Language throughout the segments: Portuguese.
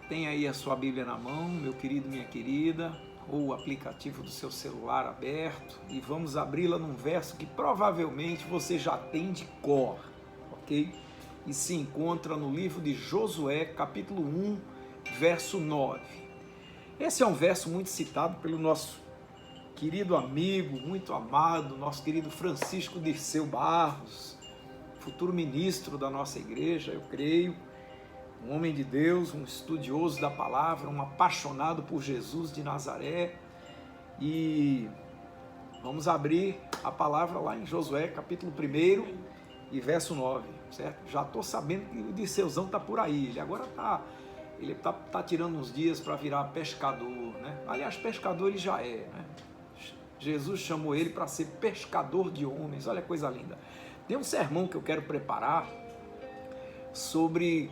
Tem aí a sua Bíblia na mão, meu querido, minha querida, ou o aplicativo do seu celular aberto, e vamos abri-la num verso que provavelmente você já tem de cor, ok? E se encontra no livro de Josué, capítulo 1, verso 9. Esse é um verso muito citado pelo nosso querido amigo, muito amado, nosso querido Francisco Dirceu Barros, futuro ministro da nossa igreja, eu creio, um homem de Deus, um estudioso da palavra, um apaixonado por Jesus de Nazaré. E vamos abrir a palavra lá em Josué, capítulo 1 e verso 9, certo? Já estou sabendo que o Dirceuzão está por aí, ele agora está tirando uns dias para virar pescador, né? Aliás, pescador ele já é, né? Jesus chamou ele para ser pescador de homens, olha que coisa linda. Tem um sermão que eu quero preparar sobre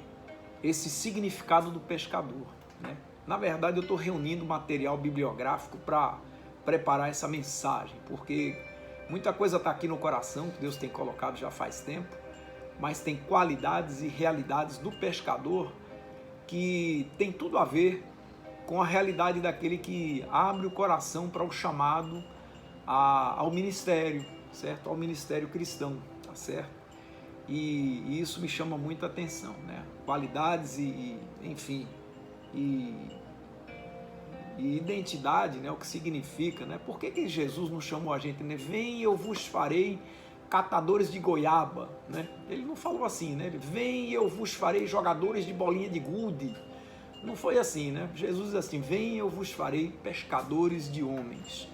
esse significado do pescador, né? Na verdade, eu estou reunindo material bibliográfico para preparar essa mensagem, porque muita coisa está aqui no coração, que Deus tem colocado já faz tempo, mas tem qualidades e realidades do pescador que tem tudo a ver com a realidade daquele que abre o coração para o chamado ao ministério, certo? Ao ministério cristão, tá certo? E isso me chama muita atenção, né? Qualidades enfim, e identidade, né? O que significa, né? Por que Jesus não chamou a gente, né? Vem, eu vos farei catadores de goiaba, né? Ele não falou assim, né? Ele, vem, eu vos farei jogadores de bolinha de gude. Não foi assim, né? Jesus diz assim, vem, eu vos farei pescadores de homens.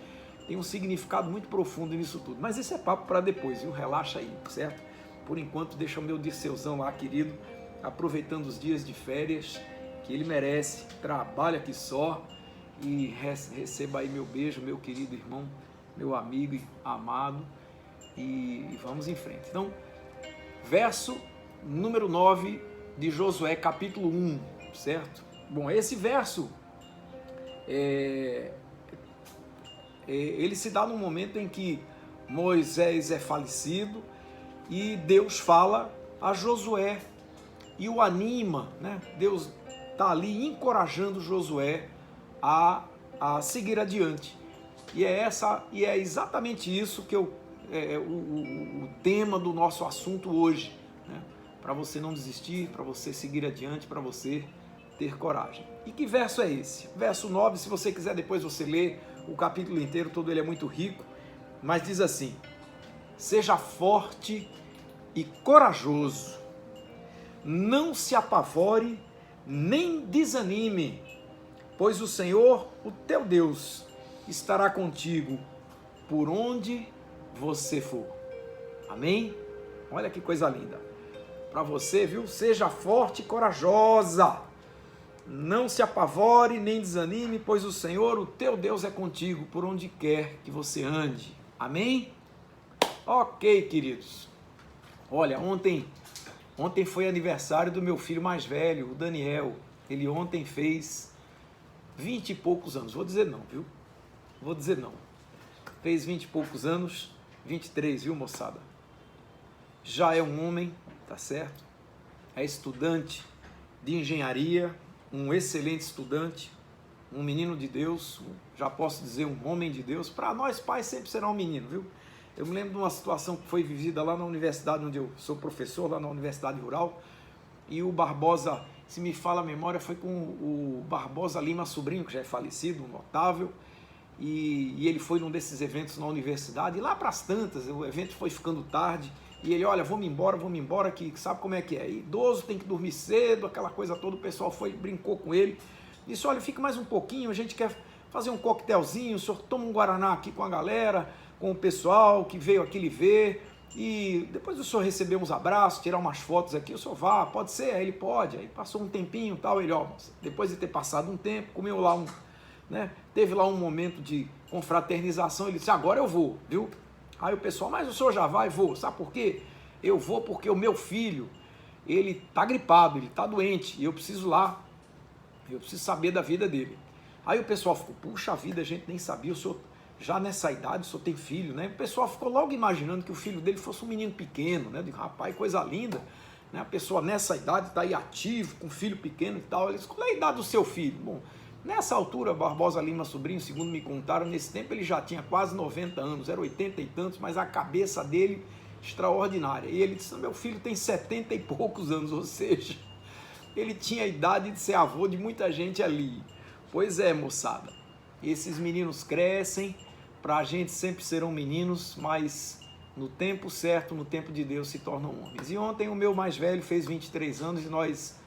Tem um significado muito profundo nisso tudo. Mas esse é papo para depois, viu? Relaxa aí, certo? Por enquanto, deixa o meu Dirceuzão lá, querido, aproveitando os dias de férias, que ele merece, trabalha aqui só, e receba aí meu beijo, meu querido irmão, meu amigo amado, e vamos em frente. Então, verso número 9 de Josué, capítulo 1, certo? Bom, esse verso, ele se dá num momento em que Moisés é falecido, e Deus fala a Josué e o anima, né? Deus está ali encorajando Josué a seguir adiante. E é exatamente isso que o tema do nosso assunto hoje, né? Para você não desistir, para você seguir adiante, para você ter coragem. E que verso é esse? Verso 9, se você quiser depois você lê o capítulo inteiro, todo ele é muito rico, mas diz assim: seja forte e corajoso, não se apavore nem desanime, pois o Senhor, o teu Deus, estará contigo por onde você for. Amém? Olha que coisa linda. Para você, viu? Seja forte e corajosa, não se apavore nem desanime, pois o Senhor, o teu Deus, é contigo por onde quer que você ande. Amém? Ok, queridos. Olha, ontem foi aniversário do meu filho mais velho, o Daniel. Ele ontem fez 20 e poucos anos. Vou dizer não, viu? Vou dizer não. Fez 20 e poucos anos, 23, viu, moçada? Já é um homem, tá certo? É estudante de engenharia, um excelente estudante, um menino de Deus, já posso dizer um homem de Deus. Para nós pais sempre será um menino, viu? Eu me lembro de uma situação que foi vivida lá na universidade, onde eu sou professor, lá na Universidade Rural, e o Barbosa, se me fala a memória, foi com o Barbosa Lima Sobrinho, que já é falecido, um notável, e ele foi num desses eventos na universidade, e lá para as tantas, o evento foi ficando tarde, e ele, olha, vamos embora, que sabe como é que é, idoso tem que dormir cedo, aquela coisa toda, o pessoal brincou com ele, disse, olha, fica mais um pouquinho, a gente quer fazer um coquetelzinho, o senhor toma um guaraná aqui com a galera, com o pessoal que veio aqui lhe ver, e depois o senhor receber uns abraços, tirar umas fotos aqui, o senhor vá, pode ser? Aí ele pode, aí passou um tempinho e tal, ele, ó, depois de ter passado um tempo, comeu lá né, teve lá um momento de confraternização, ele disse, agora eu vou, viu? Aí o pessoal, mas o senhor já vai? Vou, sabe por quê? Eu vou porque o meu filho, ele tá gripado, ele tá doente, e eu preciso lá, eu preciso saber da vida dele. Aí o pessoal ficou, puxa vida, a gente nem sabia, o senhor já nessa idade, o senhor tem filho, né? O pessoal ficou logo imaginando que o filho dele fosse um menino pequeno, né? De rapaz, coisa linda. né? A pessoa nessa idade está aí ativo, com filho pequeno e tal. Eles, qual é a idade do seu filho? Bom, nessa altura, Barbosa Lima Sobrinho, segundo me contaram, nesse tempo ele já tinha quase 90 anos, era 80 e tantos, mas a cabeça dele extraordinária. E ele disse, meu filho tem 70 e poucos anos, ou seja, ele tinha a idade de ser avô de muita gente ali. Pois é, moçada, esses meninos crescem, para a gente sempre serão meninos, mas no tempo certo, no tempo de Deus, se tornam homens. E ontem o meu mais velho fez 23 anos e nós,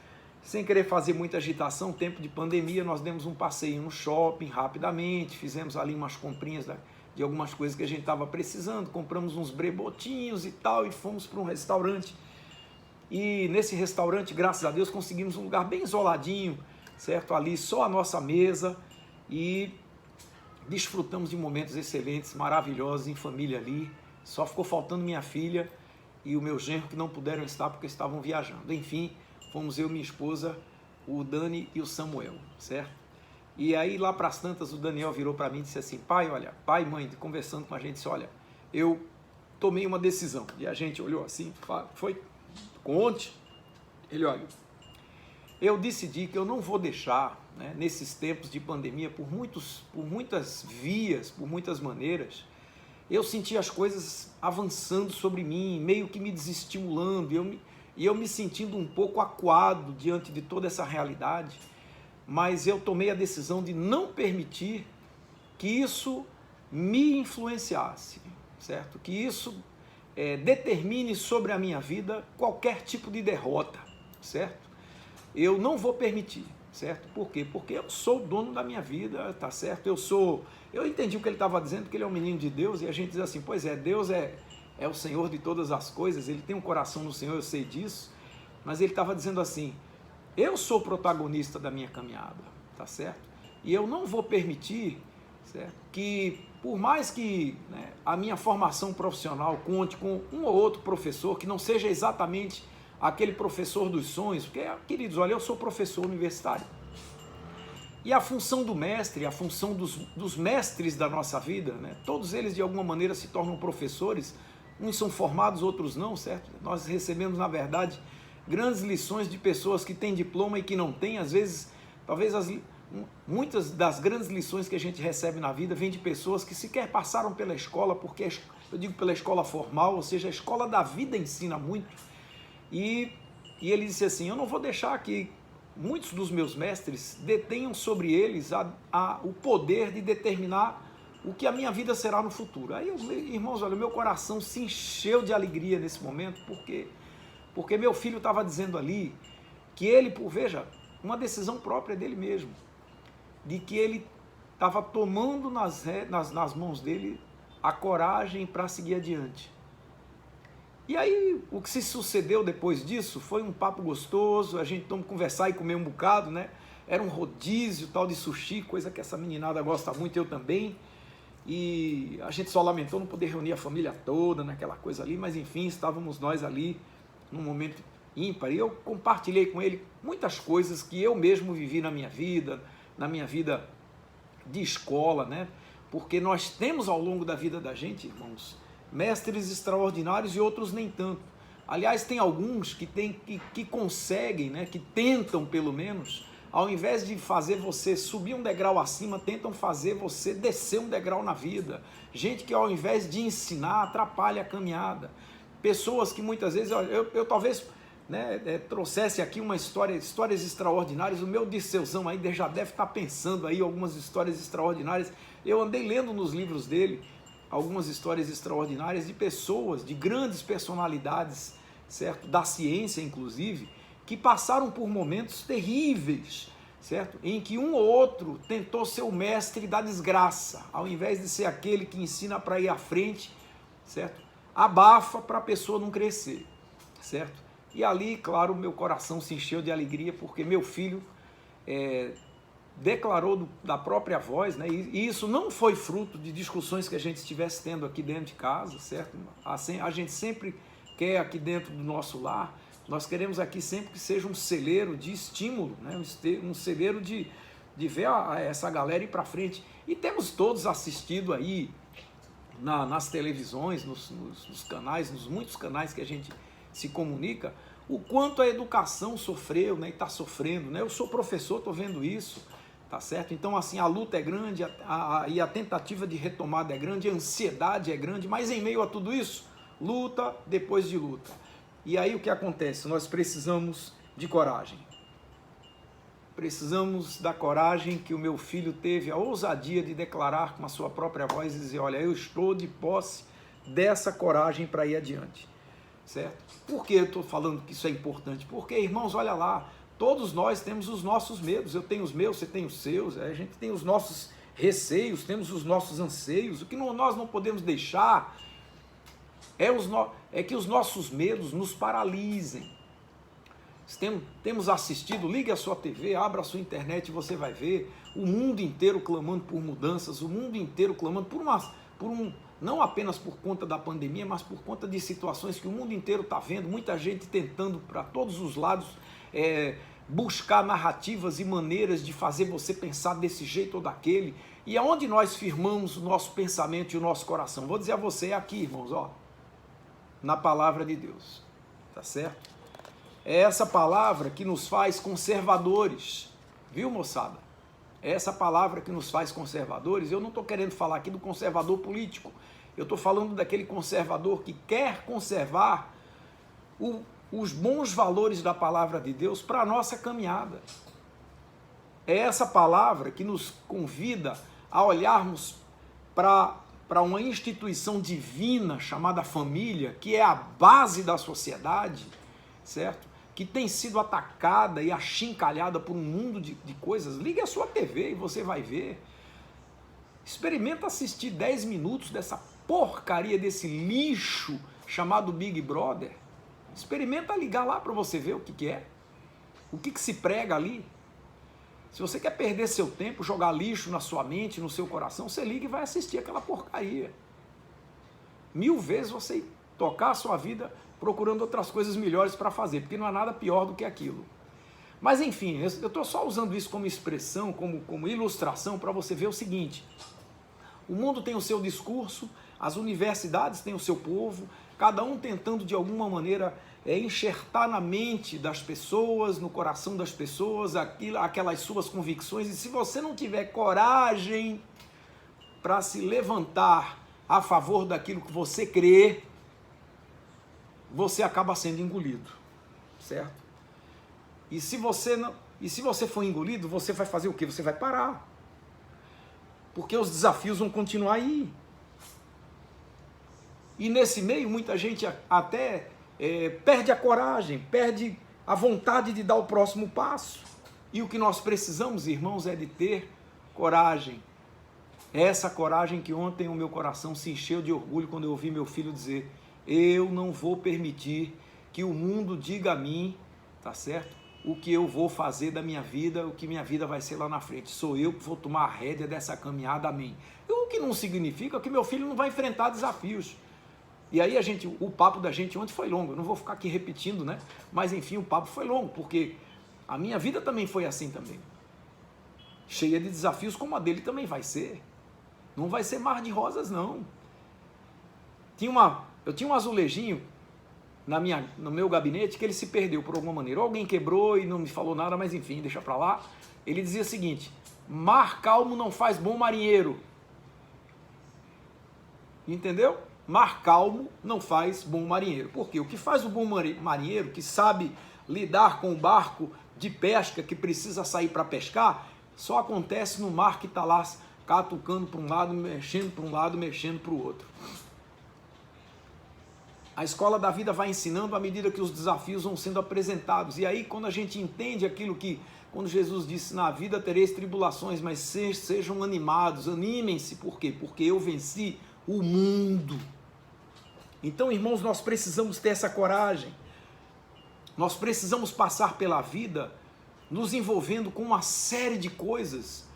sem querer fazer muita agitação, tempo de pandemia, nós demos um passeio no shopping rapidamente, fizemos ali umas comprinhas de algumas coisas que a gente estava precisando, compramos uns brebotinhos e tal, e fomos para um restaurante. E nesse restaurante, graças a Deus, conseguimos um lugar bem isoladinho, certo? Ali só a nossa mesa, e desfrutamos de momentos excelentes, maravilhosos em família ali. Só ficou faltando minha filha e o meu genro, que não puderam estar porque estavam viajando. Enfim, fomos eu, minha esposa, o Dani e o Samuel, certo? E aí lá para as tantas o Daniel virou para mim e disse assim, pai, olha, pai e mãe, conversando com a gente, disse, olha, eu tomei uma decisão. E a gente olhou assim, foi ontem, ele olha, eu decidi que eu não vou deixar, né, nesses tempos de pandemia, por muitas vias, por muitas maneiras, eu senti as coisas avançando sobre mim, meio que me desestimulando, e eu me sentindo um pouco acuado diante de toda essa realidade, mas eu tomei a decisão de não permitir que isso me influenciasse, certo? Que isso determine sobre a minha vida qualquer tipo de derrota, certo? Eu não vou permitir, certo? Por quê? Porque eu sou o dono da minha vida, tá certo? Eu entendi o que ele estava dizendo, que ele é um menino de Deus, e a gente diz assim, pois é, Deus é o Senhor de todas as coisas, ele tem um coração no Senhor, eu sei disso, mas ele estava dizendo assim, eu sou protagonista da minha caminhada, tá certo? E eu não vou permitir, certo, que por mais que, né, a minha formação profissional conte com um ou outro professor, que não seja exatamente aquele professor dos sonhos, porque, queridos, olha, eu sou professor universitário. E a função do mestre, a função dos mestres da nossa vida, né, todos eles de alguma maneira se tornam professores, uns são formados, outros não, certo? Nós recebemos, na verdade, grandes lições de pessoas que têm diploma e que não têm, às vezes, talvez muitas das grandes lições que a gente recebe na vida vêm de pessoas que sequer passaram pela escola, porque eu digo pela escola formal, ou seja, a escola da vida ensina muito. E ele disse assim, eu não vou deixar que muitos dos meus mestres detenham sobre eles o poder de determinar o que a minha vida será no futuro. Aí, irmãos, olha, o meu coração se encheu de alegria nesse momento, porque meu filho estava dizendo ali que ele, veja, uma decisão própria dele mesmo, de que ele estava tomando nas mãos dele a coragem para seguir adiante. E aí, o que se sucedeu depois disso foi um papo gostoso, a gente conversar e comer um bocado, né? Era um rodízio tal de sushi, coisa que essa meninada gosta muito, eu também. E a gente só lamentou não poder reunir a família toda naquela coisa ali, mas enfim, estávamos nós ali num momento ímpar. E eu compartilhei com ele muitas coisas que eu mesmo vivi na minha vida de escola, né? Porque nós temos ao longo da vida da gente, irmãos, mestres extraordinários e outros nem tanto. Aliás, tem alguns que conseguem, né, que tentam pelo menos, ao invés de fazer você subir um degrau acima, tentam fazer você descer um degrau na vida. Gente que ao invés de ensinar, atrapalha a caminhada. Pessoas que muitas vezes, eu talvez, né, trouxesse aqui histórias extraordinárias. O meu Dirceuzão aí já deve estar pensando aí algumas histórias extraordinárias. Eu andei lendo nos livros dele algumas histórias extraordinárias de pessoas, de grandes personalidades, certo? Da ciência, inclusive, que passaram por momentos terríveis, certo? Em que um ou outro tentou ser o mestre da desgraça, ao invés de ser aquele que ensina para ir à frente, certo? Abafa para a pessoa não crescer, certo? E ali, claro, meu coração se encheu de alegria, porque meu filho declarou da própria voz, né? E isso não foi fruto de discussões que a gente estivesse tendo aqui dentro de casa, certo? A gente sempre quer aqui dentro do nosso lar, nós queremos aqui sempre que seja um celeiro de estímulo, né? Um celeiro de ver essa galera ir para frente. E temos todos assistido aí nas televisões, nos canais, nos muitos canais que a gente se comunica, o quanto a educação sofreu, né, e está sofrendo, né? Eu sou professor, estou vendo isso, tá certo? Então, assim, a luta é grande, e a tentativa de retomada é grande, a ansiedade é grande, mas em meio a tudo isso, luta depois de luta. E aí o que acontece? Nós precisamos de coragem. Precisamos da coragem que o meu filho teve, a ousadia de declarar com a sua própria voz e dizer, olha, eu estou de posse dessa coragem para ir adiante. Certo? Por que eu estou falando que isso é importante? Porque, irmãos, olha lá, todos nós temos os nossos medos, eu tenho os meus, você tem os seus, a gente tem os nossos receios, temos os nossos anseios, o que nós não podemos deixar é que os nossos medos nos paralisem. Temos assistido, ligue a sua TV, abra a sua internet e você vai ver o mundo inteiro clamando por mudanças, o mundo inteiro clamando não apenas por conta da pandemia, mas por conta de situações que o mundo inteiro está vendo, muita gente tentando para todos os lados buscar narrativas e maneiras de fazer você pensar desse jeito ou daquele, e aonde nós firmamos o nosso pensamento e o nosso coração? Vou dizer a você aqui, irmãos, ó, na palavra de Deus, tá certo? É essa palavra que nos faz conservadores, viu, moçada? É essa palavra que nos faz conservadores. Eu não estou querendo falar aqui do conservador político, eu estou falando daquele conservador que quer conservar os bons valores da palavra de Deus para a nossa caminhada. É essa palavra que nos convida a olharmos para uma instituição divina chamada família, que é a base da sociedade, certo? Que tem sido atacada e achincalhada por um mundo de coisas. Ligue a sua TV e você vai ver. Experimenta assistir 10 minutos dessa porcaria, desse lixo chamado Big Brother. Experimenta ligar lá para você ver o que é. O que se prega ali. Se você quer perder seu tempo, jogar lixo na sua mente, no seu coração, você liga e vai assistir aquela porcaria. 1000 vezes você tocar a sua vida procurando outras coisas melhores para fazer, porque não há nada pior do que aquilo. Mas enfim, eu estou só usando isso como expressão, como ilustração, para você ver o seguinte: o mundo tem o seu discurso, as universidades têm o seu povo, cada um tentando de alguma maneira enxertar na mente das pessoas, no coração das pessoas, aquelas suas convicções, e se você não tiver coragem para se levantar a favor daquilo que você crê, você acaba sendo engolido, certo? E se você for engolido, você vai fazer o quê? Você vai parar. Porque os desafios vão continuar aí. E nesse meio, muita gente até perde a coragem, perde a vontade de dar o próximo passo. E o que nós precisamos, irmãos, é de ter coragem. É essa coragem que ontem o meu coração se encheu de orgulho quando eu ouvi meu filho dizer: eu não vou permitir que o mundo diga a mim, tá certo? O que eu vou fazer da minha vida, o que minha vida vai ser lá na frente. Sou eu que vou tomar a rédea dessa caminhada, amém. O que não significa que meu filho não vai enfrentar desafios. E aí o papo da gente ontem foi longo, eu não vou ficar aqui repetindo, né? Mas enfim, o papo foi longo, porque a minha vida também foi assim também. Cheia de desafios, como a dele também vai ser. Não vai ser mar de rosas, não. Eu tinha um azulejinho no meu gabinete que ele se perdeu por alguma maneira. Alguém quebrou e não me falou nada, mas enfim, deixa pra lá. Ele dizia o seguinte: mar calmo não faz bom marinheiro. Entendeu? Mar calmo não faz bom marinheiro. Por quê? O que faz o bom marinheiro, que sabe lidar com o barco de pesca que precisa sair para pescar, só acontece no mar que está lá catucando para um lado, mexendo para um lado, mexendo para o outro. A escola da vida vai ensinando à medida que os desafios vão sendo apresentados. E aí, quando a gente entende aquilo que, quando Jesus disse: na vida tereis tribulações, mas sejam animados, animem-se. Por quê? Porque eu venci o mundo. Então, irmãos, nós precisamos ter essa coragem. Nós precisamos passar pela vida nos envolvendo com uma série de coisas,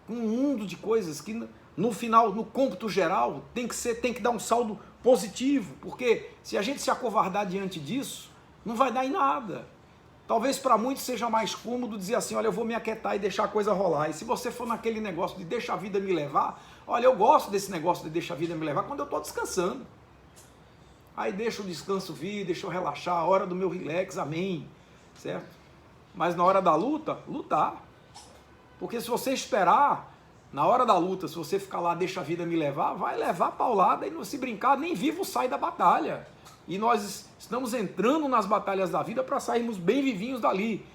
com um mundo de coisas que no final, no cômputo geral, tem que dar um saldo positivo, porque se a gente se acovardar diante disso, não vai dar em nada. Talvez para muitos seja mais cômodo dizer assim: olha, eu vou me aquietar e deixar a coisa rolar. E se você for naquele negócio de deixa a vida me levar, olha, eu gosto desse negócio de deixa a vida me levar quando eu estou descansando. Aí deixa o descanso vir, deixa eu relaxar, a hora do meu relax, amém, certo? Mas na hora da luta, lutar. Porque se você esperar, na hora da luta, se você ficar lá, deixa a vida me levar, vai levar paulada e, se brincar, nem vivo sai da batalha. E nós estamos entrando nas batalhas da vida para sairmos bem vivinhos dali.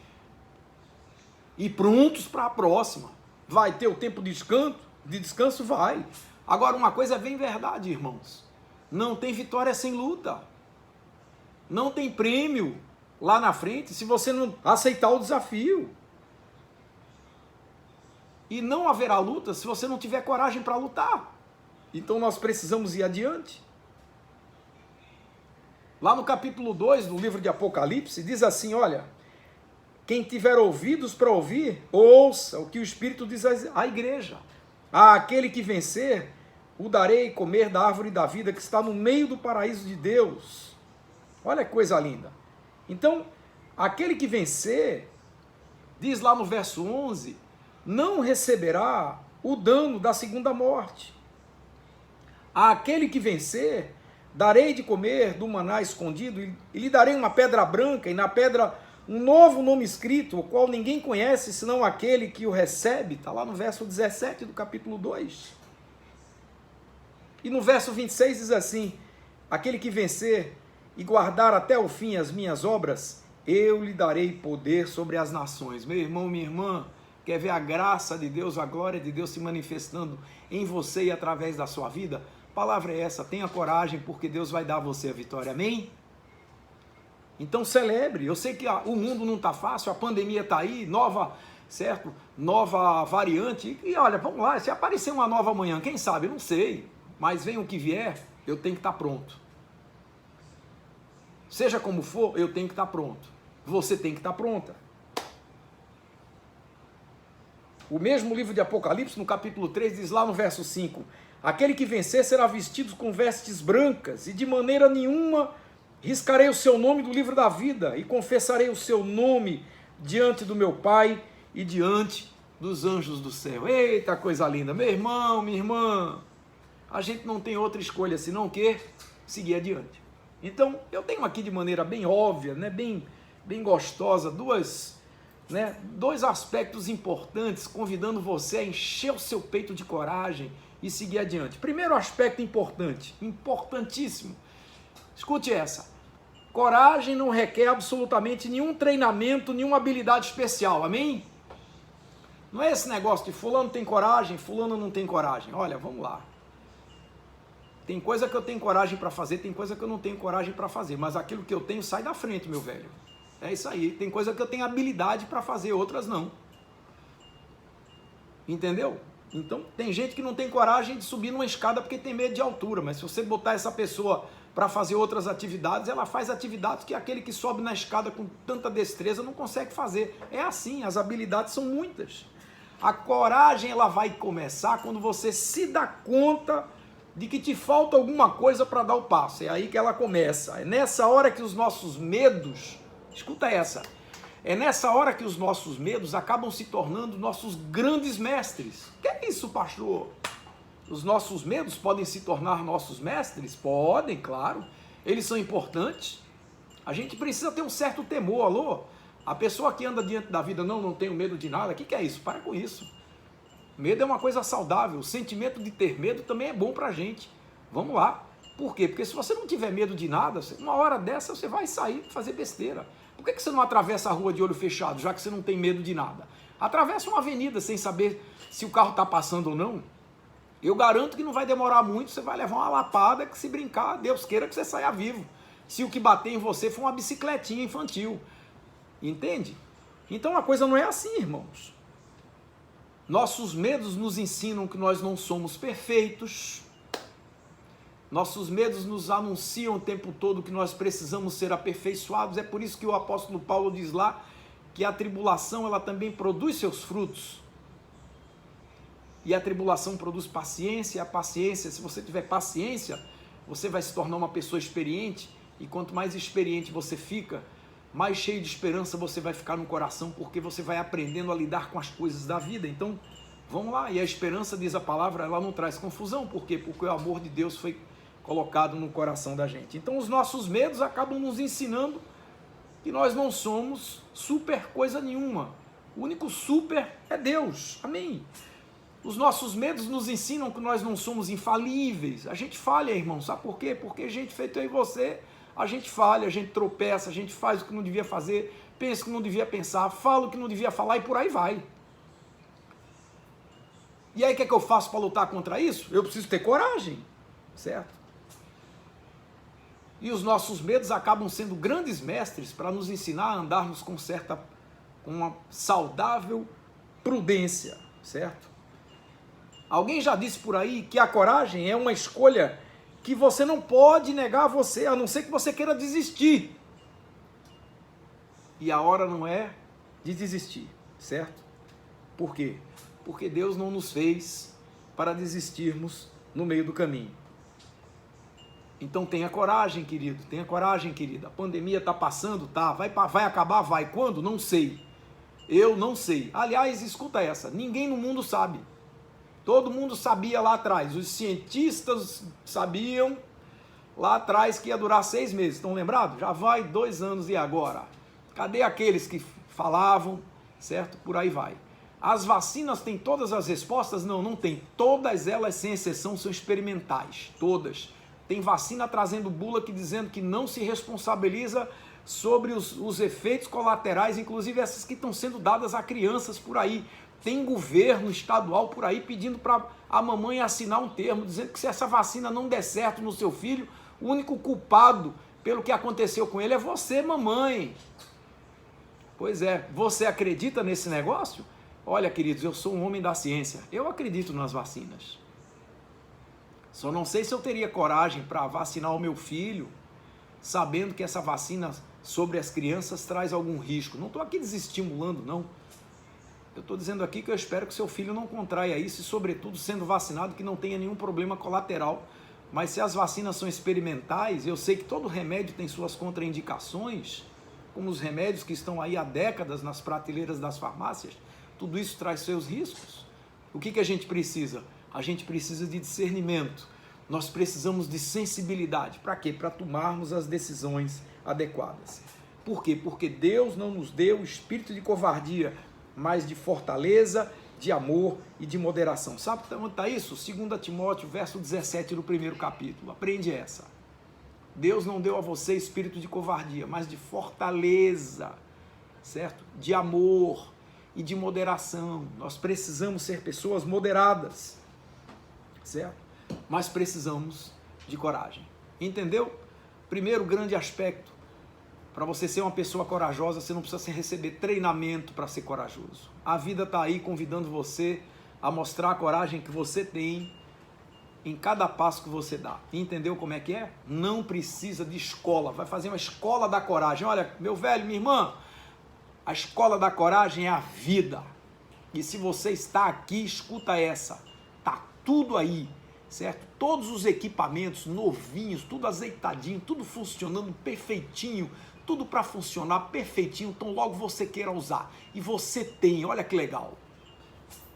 E prontos para a próxima. Vai ter o tempo de descanso? Vai. Agora, uma coisa é bem verdade, irmãos. Não tem vitória sem luta. Não tem prêmio lá na frente se você não aceitar o desafio. E não haverá luta se você não tiver coragem para lutar. Então nós precisamos ir adiante. Lá no capítulo 2 do livro de Apocalipse, diz assim, olha, quem tiver ouvidos para ouvir, ouça o que o Espírito diz à igreja. A aquele que vencer, o darei comer da árvore da vida que está no meio do paraíso de Deus. Olha que coisa linda. Então, aquele que vencer, diz lá no verso 11, não receberá o dano da segunda morte. Àquele que vencer, darei de comer do maná escondido, e lhe darei uma pedra branca, e na pedra um novo nome escrito, o qual ninguém conhece, senão aquele que o recebe. Está lá no verso 17 do capítulo 2. E no verso 26 diz assim, aquele que vencer e guardar até o fim as minhas obras, eu lhe darei poder sobre as nações. Meu irmão, minha irmã, quer ver a graça de Deus, a glória de Deus se manifestando em você e através da sua vida? A palavra é essa, tenha coragem, porque Deus vai dar a você a vitória, amém? Então celebre, eu sei que o mundo não está fácil, a pandemia está aí, nova variante, e olha, vamos lá, se aparecer uma nova amanhã, quem sabe, eu não sei, mas vem o que vier, eu tenho que estar pronto. Seja como for, eu tenho que estar pronto, você tem que estar pronta. O mesmo livro de Apocalipse, no capítulo 3, diz lá no verso 5, aquele que vencer será vestido com vestes brancas, e de maneira nenhuma riscarei o seu nome do livro da vida, e confessarei o seu nome diante do meu Pai e diante dos anjos do céu. Eita, coisa linda! Meu irmão, minha irmã, a gente não tem outra escolha senão que seguir adiante. Então, eu tenho aqui de maneira bem óbvia, né, bem gostosa, dois aspectos importantes, convidando você a encher o seu peito de coragem e seguir adiante. Primeiro aspecto importante, importantíssimo, escute essa, coragem não requer absolutamente nenhum treinamento, nenhuma habilidade especial, amém? Não é esse negócio de fulano tem coragem, fulano não tem coragem. Olha, vamos lá. Tem coisa que eu tenho coragem para fazer, tem coisa que eu não tenho coragem para fazer, mas aquilo que eu tenho sai da frente, meu velho. É isso aí, tem coisa que eu tenho habilidade para fazer, outras não. Entendeu? Então, tem gente que não tem coragem de subir numa escada porque tem medo de altura, mas se você botar essa pessoa para fazer outras atividades, ela faz atividades que aquele que sobe na escada com tanta destreza não consegue fazer. É assim, as habilidades são muitas. A coragem, ela vai começar quando você se dá conta de que te falta alguma coisa para dar o passo. É aí que ela começa. É nessa hora que os nossos medos... Escuta essa, é nessa hora que os nossos medos acabam se tornando nossos grandes mestres. Que é isso, pastor? Os nossos medos podem se tornar nossos mestres? Podem, claro. Eles são importantes. A gente precisa ter um certo temor, alô? A pessoa que anda diante da vida, não tenho medo de nada. O que é isso? Para com isso. Medo é uma coisa saudável. O sentimento de ter medo também é bom pra gente. Vamos lá. Por quê? Porque se você não tiver medo de nada, uma hora dessa você vai sair fazer besteira. Por que você não atravessa a rua de olho fechado, já que você não tem medo de nada? Atravessa uma avenida sem saber se o carro está passando ou não. Eu garanto que não vai demorar muito, você vai levar uma lapada que, se brincar, Deus queira que você saia vivo. Se o que bater em você for uma bicicletinha infantil. Entende? Então a coisa não é assim, irmãos. Nossos medos nos ensinam que nós não somos perfeitos. Nossos medos nos anunciam o tempo todo que nós precisamos ser aperfeiçoados. É por isso que o apóstolo Paulo diz lá que a tribulação ela também produz seus frutos. E a tribulação produz paciência, e a paciência, se você tiver paciência, você vai se tornar uma pessoa experiente, e quanto mais experiente você fica, mais cheio de esperança você vai ficar no coração, porque você vai aprendendo a lidar com as coisas da vida. Então, vamos lá, e a esperança, diz a palavra, ela não traz confusão. Por quê? Porque o amor de Deus foi colocado no coração da gente. Então os nossos medos acabam nos ensinando que nós não somos super coisa nenhuma. O único super é Deus. Amém? Os nossos medos nos ensinam que nós não somos infalíveis. A gente falha, irmão. Sabe por quê? Porque gente feito eu e você, a gente falha, a gente tropeça, a gente faz o que não devia fazer, pensa o que não devia pensar, fala o que não devia falar e por aí vai. E aí o que é que eu faço para lutar contra isso? Eu preciso ter coragem, certo? E os nossos medos acabam sendo grandes mestres para nos ensinar a andarmos com uma saudável prudência, certo? Alguém já disse por aí que a coragem é uma escolha que você não pode negar a você, a não ser que você queira desistir. E a hora não é de desistir, certo? Por quê? Porque Deus não nos fez para desistirmos no meio do caminho. Então tenha coragem, querido, tenha coragem, querida. A pandemia está passando, tá? Vai acabar? Vai. Quando? Não sei. Eu não sei. Aliás, escuta essa, ninguém no mundo sabe. Todo mundo sabia lá atrás, os cientistas sabiam lá atrás que ia durar 6 meses, estão lembrados? Já vai 2 anos e agora? Cadê aqueles que falavam, certo? Por aí vai. As vacinas têm todas as respostas? Não, não tem. Todas elas, sem exceção, são experimentais, todas. Tem vacina trazendo bula aqui dizendo que não se responsabiliza sobre os efeitos colaterais, inclusive essas que estão sendo dadas a crianças por aí. Tem governo estadual por aí pedindo para a mamãe assinar um termo, dizendo que se essa vacina não der certo no seu filho, o único culpado pelo que aconteceu com ele é você, mamãe. Pois é, você acredita nesse negócio? Olha, queridos, eu sou um homem da ciência, eu acredito nas vacinas. Só não sei se eu teria coragem para vacinar o meu filho, sabendo que essa vacina sobre as crianças traz algum risco. Não estou aqui desestimulando, não. Eu estou dizendo aqui que eu espero que seu filho não contraia isso e, sobretudo, sendo vacinado, que não tenha nenhum problema colateral. Mas se as vacinas são experimentais, eu sei que todo remédio tem suas contraindicações, como os remédios que estão aí há décadas nas prateleiras das farmácias, tudo isso traz seus riscos. O que a gente precisa? A gente precisa de discernimento. Nós precisamos de sensibilidade. Para quê? Para tomarmos as decisões adequadas. Por quê? Porque Deus não nos deu espírito de covardia, mas de fortaleza, de amor e de moderação. Sabe onde está isso? 2 Timóteo, verso 17 do 1º capítulo. Aprende essa. Deus não deu a você espírito de covardia, mas de fortaleza, certo? De amor e de moderação. Nós precisamos ser pessoas moderadas, certo? Mas precisamos de coragem. Entendeu? Primeiro grande aspecto. Para você ser uma pessoa corajosa, você não precisa receber treinamento para ser corajoso. A vida está aí convidando você a mostrar a coragem que você tem em cada passo que você dá. Entendeu como é que é? Não precisa de escola. Vai fazer uma escola da coragem. Olha, meu velho, minha irmã, a escola da coragem é a vida. E se você está aqui, escuta essa. Tá tudo aí, certo? Todos os equipamentos novinhos, tudo azeitadinho, tudo funcionando perfeitinho, tudo para funcionar perfeitinho, então logo você queira usar. E você tem, olha que legal,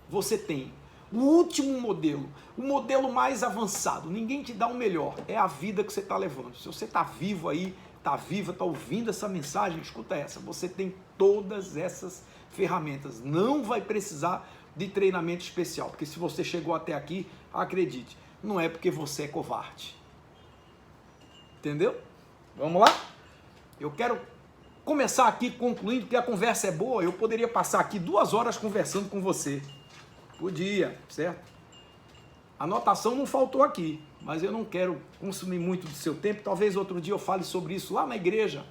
você tem o último modelo, o modelo mais avançado, ninguém te dá o melhor, é a vida que você está levando. Se você está vivo aí, está viva, está ouvindo essa mensagem, escuta essa, você tem todas essas ferramentas, não vai precisar de treinamento especial, porque se você chegou até aqui, acredite, não é porque você é covarde. Entendeu? Vamos lá? Eu quero começar aqui concluindo que a conversa é boa, eu poderia passar aqui 2 horas conversando com você. Podia, certo? A anotação não faltou aqui, mas eu não quero consumir muito do seu tempo, talvez outro dia eu fale sobre isso lá na igreja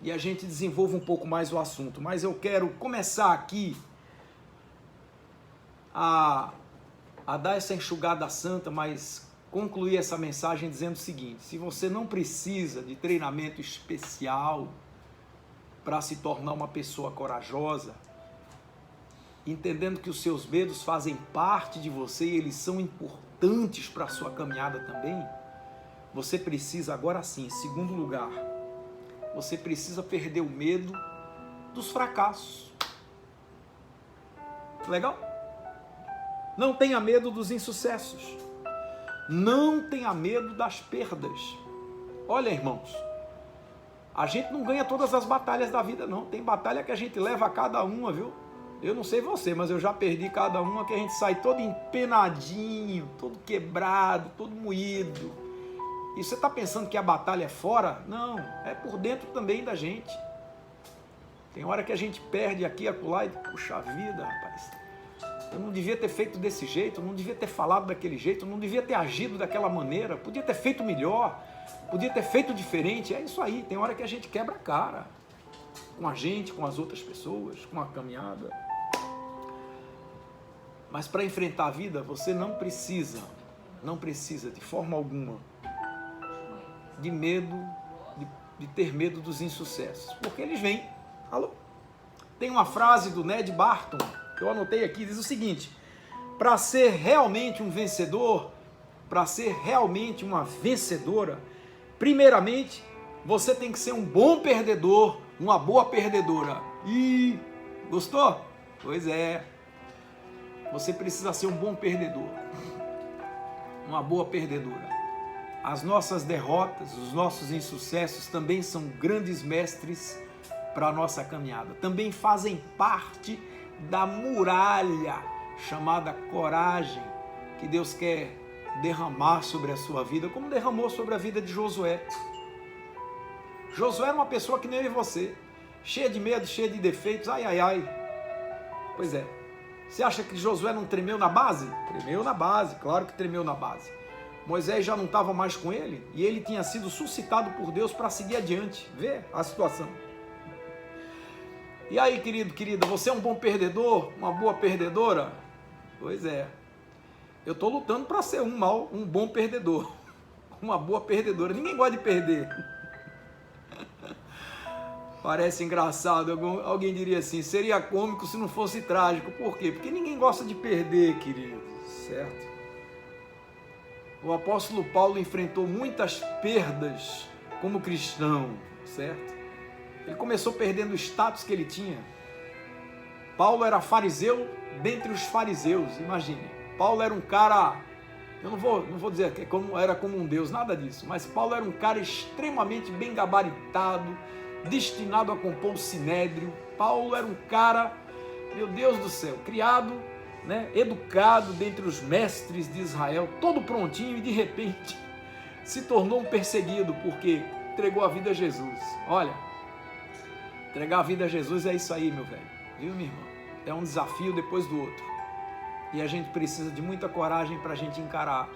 e a gente desenvolva um pouco mais o assunto, mas eu quero começar aqui a dar essa enxugada santa, mas concluir essa mensagem dizendo o seguinte: se você não precisa de treinamento especial para se tornar uma pessoa corajosa, entendendo que os seus medos fazem parte de você e eles são importantes para a sua caminhada também, você precisa, agora sim, em segundo lugar, você precisa perder o medo dos fracassos. Legal? Não tenha medo dos insucessos. Não tenha medo das perdas. Olha, irmãos, a gente não ganha todas as batalhas da vida, não. Tem batalha que a gente leva a cada uma, viu? Eu não sei você, mas eu já perdi cada uma, que a gente sai todo empenadinho, todo quebrado, todo moído. E você está pensando que a batalha é fora? Não, é por dentro também da gente. Tem hora que a gente perde aqui, acolá, e puxa vida, rapaz. Eu não devia ter feito desse jeito, eu não devia ter falado daquele jeito, eu não devia ter agido daquela maneira, podia ter feito melhor, podia ter feito diferente. É isso aí, tem hora que a gente quebra a cara. Com a gente, com as outras pessoas, com a caminhada. Mas para enfrentar a vida, você não precisa de forma alguma de medo, de ter medo dos insucessos, porque eles vêm. Alô? Tem uma frase do Ned Barton, que eu anotei aqui, diz o seguinte: para ser realmente um vencedor, para ser realmente uma vencedora, primeiramente, você tem que ser um bom perdedor, uma boa perdedora. Ih, gostou? Pois é. Você precisa ser um bom perdedor, uma boa perdedora. As nossas derrotas, os nossos insucessos também são grandes mestres para a nossa caminhada. Também fazem parte da muralha chamada coragem que Deus quer derramar sobre a sua vida, como derramou sobre a vida de Josué. Josué era uma pessoa que nem eu e você, cheia de medo, cheia de defeitos, ai, ai, ai. Pois é. Você acha que Josué não tremeu na base? Tremeu na base, claro que tremeu na base. Moisés já não estava mais com ele e ele tinha sido suscitado por Deus para seguir adiante. Vê a situação. E aí, querido, querida, você é um bom perdedor, uma boa perdedora? Pois é. Eu estou lutando para ser um bom perdedor, uma boa perdedora. Ninguém gosta de perder. Parece engraçado, alguém diria assim, seria cômico se não fosse trágico. Por quê? Porque ninguém gosta de perder, querido, certo? O apóstolo Paulo enfrentou muitas perdas como cristão, certo? Ele começou perdendo o status que ele tinha. Paulo era fariseu dentre os fariseus, imagine. Paulo era um cara, eu não vou dizer que era como um deus, nada disso, mas Paulo era um cara extremamente bem gabaritado, destinado a compor o sinédrio. Paulo era um cara, meu Deus do céu, criado, né, educado dentre os mestres de Israel, todo prontinho, e de repente se tornou um perseguido porque entregou a vida a Jesus. Olha, entregar a vida a Jesus é isso aí, meu velho, viu, minha irmã? É um desafio depois do outro, e a gente precisa de muita coragem para a gente encarar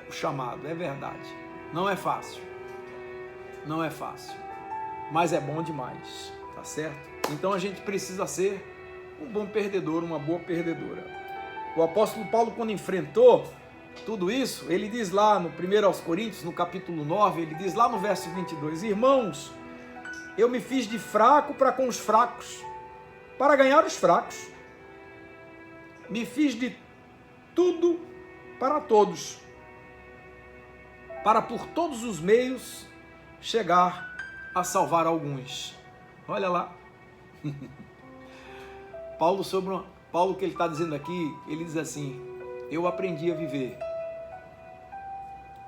o chamado. É verdade, não é fácil, não é fácil, mas é bom demais, tá certo? Então a gente precisa ser um bom perdedor, uma boa perdedora. O apóstolo Paulo, quando enfrentou tudo isso, ele diz lá no 1 Coríntios, no capítulo 9, ele diz lá no verso 22, irmãos, eu me fiz de fraco para com os fracos, para ganhar os fracos. Me fiz de tudo para todos, para por todos os meios chegar a salvar alguns. Olha lá. Paulo, que ele está dizendo aqui, ele diz assim, eu aprendi a viver.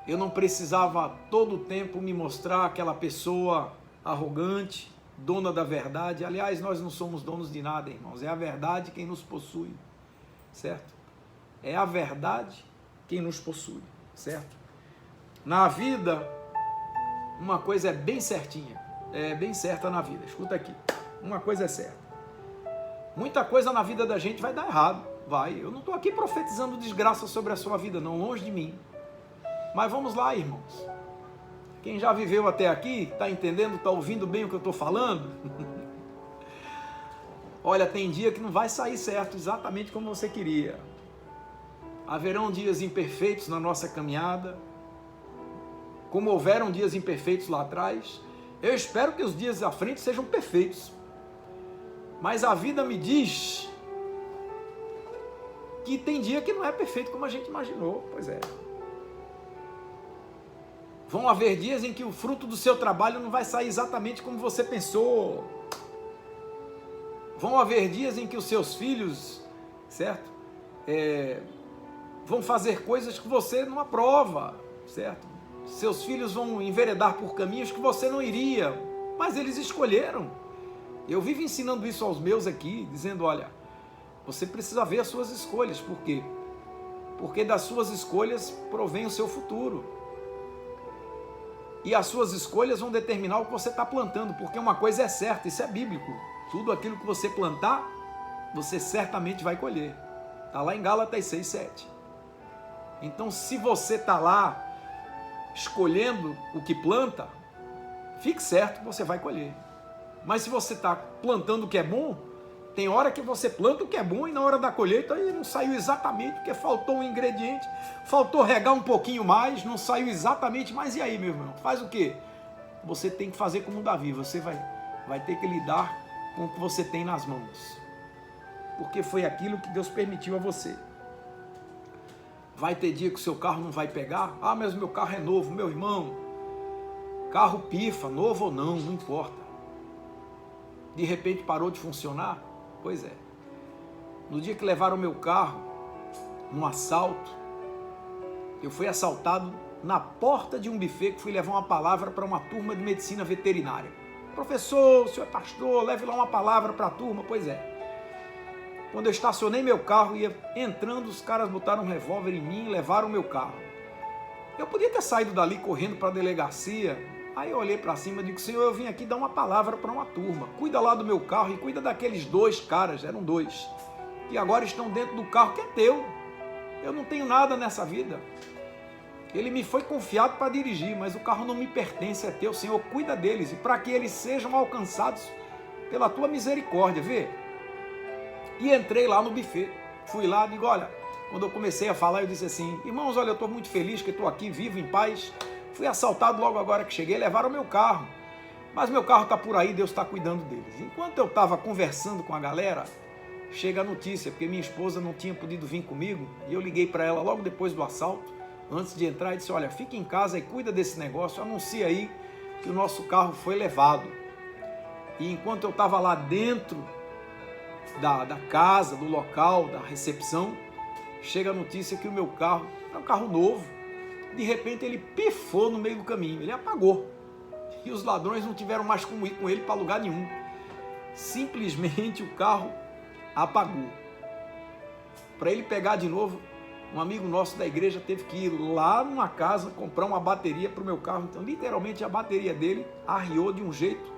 Eu não precisava todo o tempo me mostrar aquela pessoa arrogante, dona da verdade. Aliás, nós não somos donos de nada, irmãos. É a verdade quem nos possui, certo? É a verdade quem nos possui, certo? Na vida, uma coisa é bem certinha, é bem certa na vida. Escuta aqui, uma coisa é certa. Muita coisa na vida da gente vai dar errado, vai. Eu não estou aqui profetizando desgraça sobre a sua vida, não, longe de mim. Mas vamos lá, irmãos. Quem já viveu até aqui, está entendendo, está ouvindo bem o que eu estou falando? Olha, tem dia que não vai sair certo exatamente como você queria. Haverão dias imperfeitos na nossa caminhada, como houveram dias imperfeitos lá atrás. Eu espero que os dias à frente sejam perfeitos. Mas a vida me diz que tem dia que não é perfeito como a gente imaginou. Pois é. Vão haver dias em que o fruto do seu trabalho não vai sair exatamente como você pensou. Vão haver dias em que os seus filhos, certo? vão fazer coisas que você não aprova, certo? Seus filhos vão enveredar por caminhos que você não iria, mas eles escolheram. Eu vivo ensinando isso aos meus aqui, dizendo, olha, você precisa ver as suas escolhas. Por quê? Porque das suas escolhas provém o seu futuro. E as suas escolhas vão determinar o que você está plantando, porque uma coisa é certa, isso é bíblico. Tudo aquilo que você plantar, você certamente vai colher. Está lá em Gálatas 6:7. Então, se você está lá escolhendo o que planta, fique certo que você vai colher. Mas se você está plantando o que é bom, tem hora que você planta o que é bom e na hora da colheita aí não saiu exatamente, porque faltou um ingrediente, faltou regar um pouquinho mais, não saiu exatamente, mas e aí, meu irmão? Faz o quê? Você tem que fazer como Davi, você vai ter que lidar com o que você tem nas mãos, porque foi aquilo que Deus permitiu a você. Vai ter dia que o seu carro não vai pegar? Ah, mas meu carro é novo. Meu irmão, carro pifa, novo ou não, não importa. De repente parou de funcionar? Pois é. No dia que levaram o meu carro, num assalto, eu fui assaltado na porta de um buffet que fui levar uma palavra para uma turma de medicina veterinária. Professor, o senhor é pastor, leve lá uma palavra para a turma. Pois é. Quando eu estacionei meu carro, ia entrando, os caras botaram um revólver em mim e levaram o meu carro. Eu podia ter saído dali correndo para a delegacia. Aí eu olhei para cima e digo, Senhor, eu vim aqui dar uma palavra para uma turma. Cuida lá do meu carro e cuida daqueles 2 caras, eram 2, que agora estão dentro do carro que é teu. Eu não tenho nada nessa vida. Ele me foi confiado para dirigir, mas o carro não me pertence, é teu. Senhor, cuida deles e para que eles sejam alcançados pela tua misericórdia, vê? E entrei lá no buffet, fui lá, digo, olha, quando eu comecei a falar, eu disse assim, irmãos, olha, eu estou muito feliz que estou aqui, vivo, em paz, fui assaltado logo agora que cheguei, levaram o meu carro, mas meu carro está por aí, Deus está cuidando deles. Enquanto eu estava conversando com a galera, chega a notícia, porque minha esposa não tinha podido vir comigo, e eu liguei para ela logo depois do assalto, antes de entrar, e disse, olha, fique em casa e cuida desse negócio, anuncia aí que o nosso carro foi levado. E enquanto eu estava lá dentro da casa, do local, da recepção, chega a notícia que o meu carro, é um carro novo, de repente ele pifou no meio do caminho, ele apagou, e os ladrões não tiveram mais como ir com ele para lugar nenhum, simplesmente o carro apagou. Para ele pegar de novo, um amigo nosso da igreja teve que ir lá numa casa comprar uma bateria para o meu carro, então literalmente a bateria dele arriou de um jeito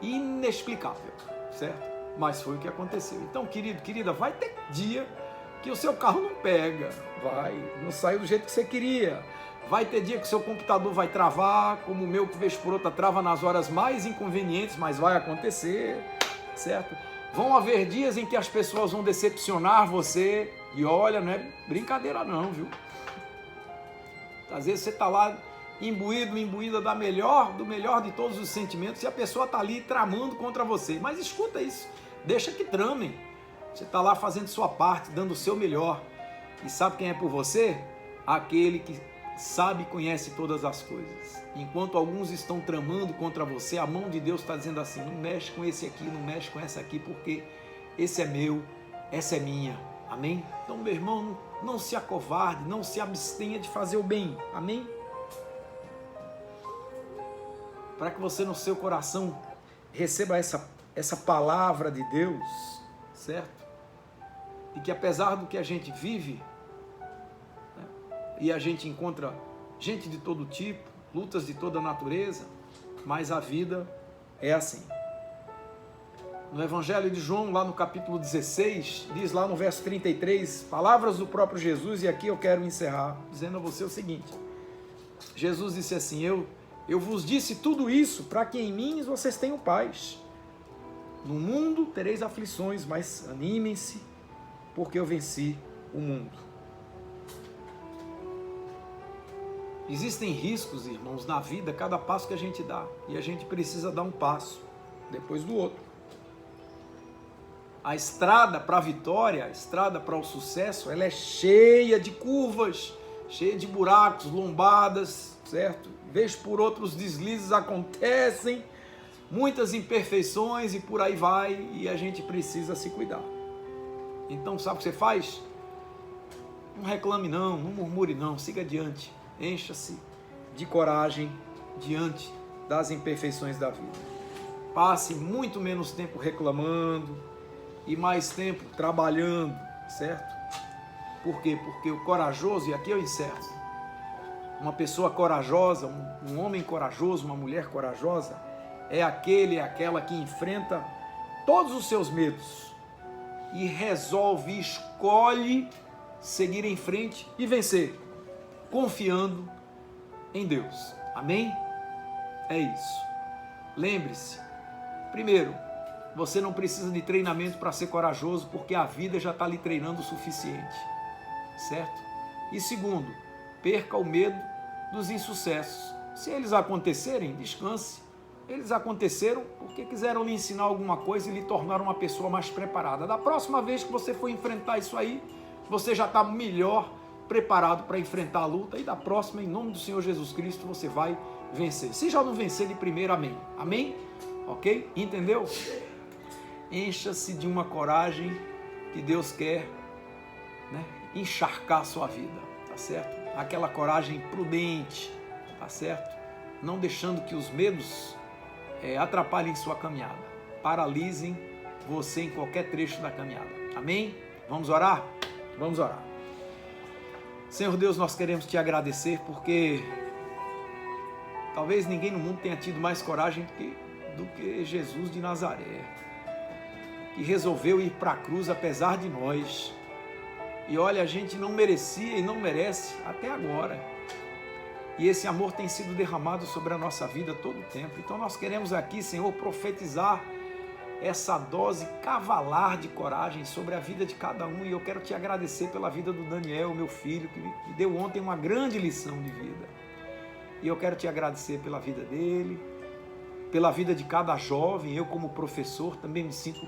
inexplicável, certo? Mas foi o que aconteceu. Então, querido, querida, vai ter dia que o seu carro não pega, não saiu do jeito que você queria. Vai ter dia que o seu computador vai travar, como o meu, que vez por outra trava nas horas mais inconvenientes, mas vai acontecer, certo? Vão haver dias em que as pessoas vão decepcionar você, e olha, não é brincadeira não, viu? Às vezes você está lá imbuída do melhor de todos os sentimentos, e a pessoa está ali tramando contra você. Mas escuta isso, deixa que tramem. Você está lá fazendo sua parte, dando o seu melhor. E sabe quem é por você? Aquele que sabe e conhece todas as coisas. Enquanto alguns estão tramando contra você, a mão de Deus está dizendo assim, não mexe com esse aqui, não mexe com essa aqui, porque esse é meu, essa é minha. Amém? Então, meu irmão, não se acovarde, não se abstenha de fazer o bem. Amém? Para que você no seu coração receba essa palavra de Deus, certo? E que apesar do que a gente vive, né, e a gente encontra gente de todo tipo, lutas de toda natureza, mas a vida é assim. No Evangelho de João, lá no capítulo 16, diz lá no verso 33, palavras do próprio Jesus, e aqui eu quero encerrar, dizendo a você o seguinte, Jesus disse assim, eu vos disse tudo isso para que em mim vocês tenham paz. No mundo tereis aflições, mas animem-se, porque eu venci o mundo. Existem riscos, irmãos, na vida, cada passo que a gente dá. E a gente precisa dar um passo depois do outro. A estrada para a vitória, a estrada para o sucesso, ela é cheia de curvas, cheia de buracos, lombadas, certo? Vez por outros deslizes acontecem, muitas imperfeições e por aí vai, e a gente precisa se cuidar. Então, sabe o que você faz? Não reclame não, não murmure não, siga adiante. Encha-se de coragem diante das imperfeições da vida. Passe muito menos tempo reclamando e mais tempo trabalhando, certo? Por quê? Porque o corajoso, e aqui eu encerro, uma pessoa corajosa, um homem corajoso, uma mulher corajosa, é aquele, é aquela que enfrenta todos os seus medos e resolve, escolhe seguir em frente e vencer, confiando em Deus. Amém? É isso. Lembre-se, primeiro, você não precisa de treinamento para ser corajoso, porque a vida já está lhe treinando o suficiente, certo? E segundo, perca o medo dos insucessos. Se eles acontecerem, descanse. Eles aconteceram porque quiseram lhe ensinar alguma coisa e lhe tornar uma pessoa mais preparada. Da próxima vez que você for enfrentar isso aí, você já está melhor preparado para enfrentar a luta, e da próxima, em nome do Senhor Jesus Cristo, você vai vencer. Se já não vencer de primeiro, amém. Amém? Ok? Entendeu? Encha-se de uma coragem que Deus quer, né, encharcar a sua vida, tá certo? Aquela coragem prudente, tá certo? Não deixando que os medos atrapalhem sua caminhada, paralisem você em qualquer trecho da caminhada. Amém? Vamos orar? Vamos orar. Senhor Deus, nós queremos te agradecer porque talvez ninguém no mundo tenha tido mais coragem do que Jesus de Nazaré, que resolveu ir para a cruz apesar de nós. E olha, a gente não merecia e não merece até agora. E esse amor tem sido derramado sobre a nossa vida todo o tempo. Então nós queremos aqui, Senhor, profetizar essa dose cavalar de coragem sobre a vida de cada um. E eu quero te agradecer pela vida do Daniel, meu filho, que me deu ontem uma grande lição de vida. E eu quero te agradecer pela vida dele, pela vida de cada jovem. Eu, como professor, também me sinto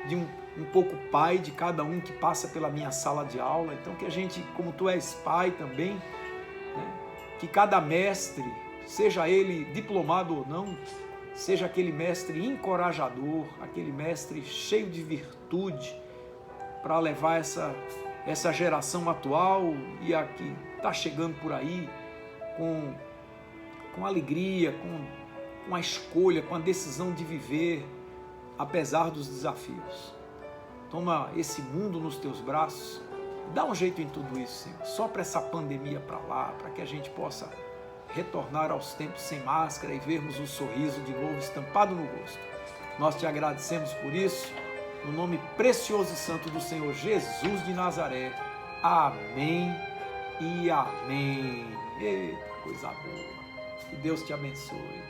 de um pouco pai de cada um que passa pela minha sala de aula. Então que a gente, como tu és pai também, né, que cada mestre, seja ele diplomado ou não, seja aquele mestre encorajador, aquele mestre cheio de virtude para levar essa geração atual e a que está chegando por aí com alegria, com a escolha, com a decisão de viver apesar dos desafios. Toma esse mundo nos teus braços, dá um jeito em tudo isso, Senhor. Sopra essa pandemia para lá, para que a gente possa retornar aos tempos sem máscara e vermos um sorriso de novo estampado no rosto. Nós te agradecemos por isso, no nome precioso e santo do Senhor Jesus de Nazaré. Amém e amém. Eita, coisa boa. Que Deus te abençoe.